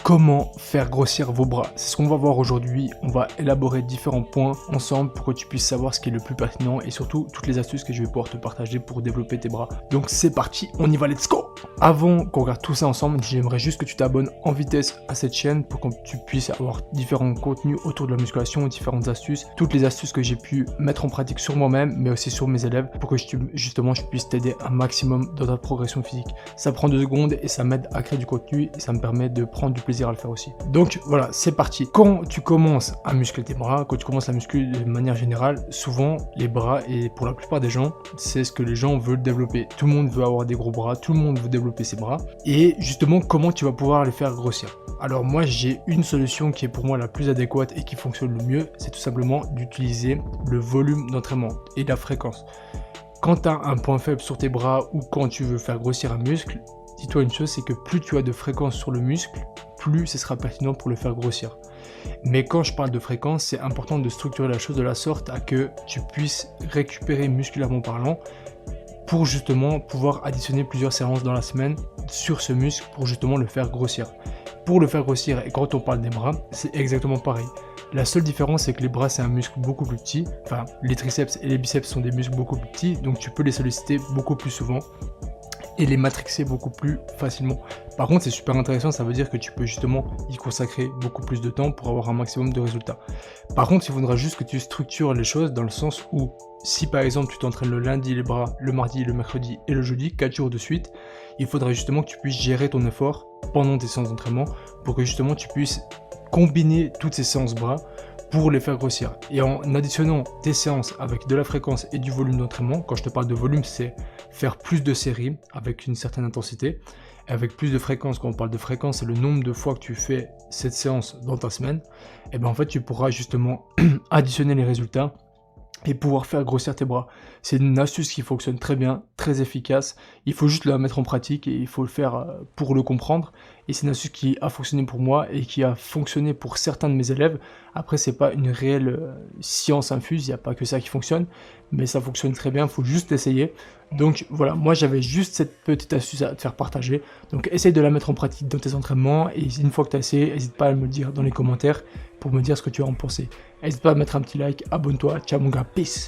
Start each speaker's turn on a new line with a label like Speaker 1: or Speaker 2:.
Speaker 1: Comment faire grossir vos bras? C'est ce qu'on va voir aujourd'hui. On va élaborer différents points ensemble pour que tu puisses savoir ce qui est le plus pertinent et surtout toutes les astuces que je vais pouvoir te partager pour développer tes bras. Donc c'est parti, on y va, let's go! Avant qu'on regarde tout ça ensemble, j'aimerais juste que tu t'abonnes en vitesse à cette chaîne pour que tu puisses avoir différents contenus autour de la musculation, différentes astuces, toutes les astuces que j'ai pu mettre en pratique sur moi-même mais aussi sur mes élèves pour que justement je puisse t'aider un maximum dans ta progression physique. Ça prend 2 secondes et ça m'aide à créer du contenu et ça me permet de prendre du plaisir à le faire aussi. Donc voilà, c'est parti. Quand tu commences à muscler tes bras, quand tu commences à muscler de manière générale, souvent les bras, et pour la plupart des gens, c'est ce que les gens veulent développer. Tout le monde veut avoir des gros bras, tout le monde veut développer ses bras. Et justement, comment tu vas pouvoir les faire grossir? Alors moi, j'ai une solution qui est pour moi la plus adéquate et qui fonctionne le mieux, c'est tout simplement d'utiliser le volume d'entraînement et la fréquence. Quand tu as un point faible sur tes bras ou quand tu veux faire grossir un muscle, dis-toi une chose, c'est que plus tu as de fréquence sur le muscle, plus ce sera pertinent pour le faire grossir. Mais quand je parle de fréquence, c'est important de structurer la chose de la sorte à que tu puisses récupérer musculairement parlant pour justement pouvoir additionner plusieurs séances dans la semaine sur ce muscle pour justement le faire grossir. Pour le faire grossir, et quand on parle des bras, c'est exactement pareil. La seule différence, c'est que les bras, c'est un muscle beaucoup plus petit. Enfin, les triceps et les biceps sont des muscles beaucoup plus petits, donc tu peux les solliciter beaucoup plus souvent et les matrixer beaucoup plus facilement. Par contre, c'est super intéressant, ça veut dire que tu peux justement y consacrer beaucoup plus de temps pour avoir un maximum de résultats. Par contre, il faudra juste que tu structures les choses dans le sens où, si par exemple tu t'entraînes le lundi les bras, le mardi, le mercredi et le jeudi, 4 jours de suite, il faudrait justement que tu puisses gérer ton effort pendant tes séances d'entraînement pour que justement tu puisses combiner toutes ces séances bras pour les faire grossir. Et en additionnant tes séances avec de la fréquence et du volume d'entraînement, quand je te parle de volume, c'est faire plus de séries avec une certaine intensité, et avec plus de fréquence. Quand on parle de fréquence, c'est le nombre de fois que tu fais cette séance dans ta semaine, et bien en fait tu pourras justement additionner les résultats et pouvoir faire grossir tes bras. C'est une astuce qui fonctionne très bien, très efficace. Il faut juste la mettre en pratique et il faut le faire pour le comprendre. Et c'est une astuce qui a fonctionné pour moi et qui a fonctionné pour certains de mes élèves. Après, c'est pas une réelle science infuse, il n'y a pas que ça qui fonctionne, mais ça fonctionne très bien, il faut juste essayer. Donc voilà, moi j'avais juste cette petite astuce à te faire partager. Donc essaye de la mettre en pratique dans tes entraînements et une fois que tu as essayé, n'hésite pas à me le dire dans les commentaires pour me dire ce que tu as en pensé. N'hésite pas à mettre un petit like, abonne-toi, ciao mon gars, peace.